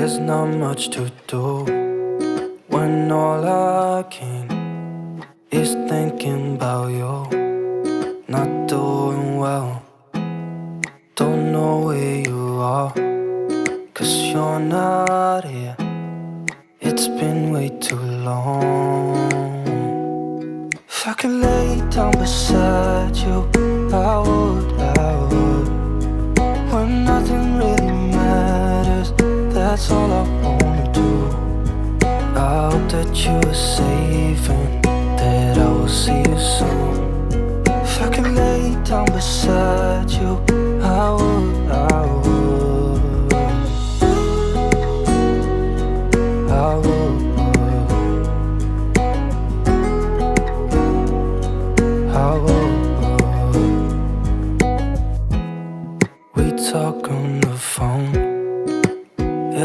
There's not much to do when all I can is thinking about you. Not doing well, don't know where you are, 'cause you're not here. It's been way too long. If I could lay down beside you, I would, when nothing really matters, that's all I wanna do. I hope that you are safe and that I will see you soon. If I could lay down beside you, I would, I would, I would, I would. We talk on the phone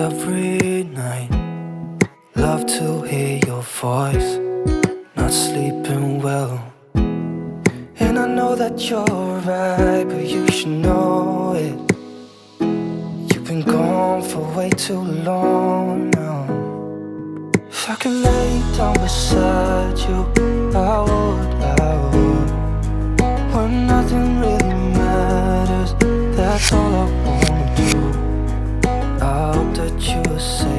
every night. Love to hear your voice, not sleeping well. And I know that you're right, but you should know it. You've been gone for way too long now. If I could lay down beside you, I would, I would. When nothing really matters, that's all I wanna do. I hope that you are safe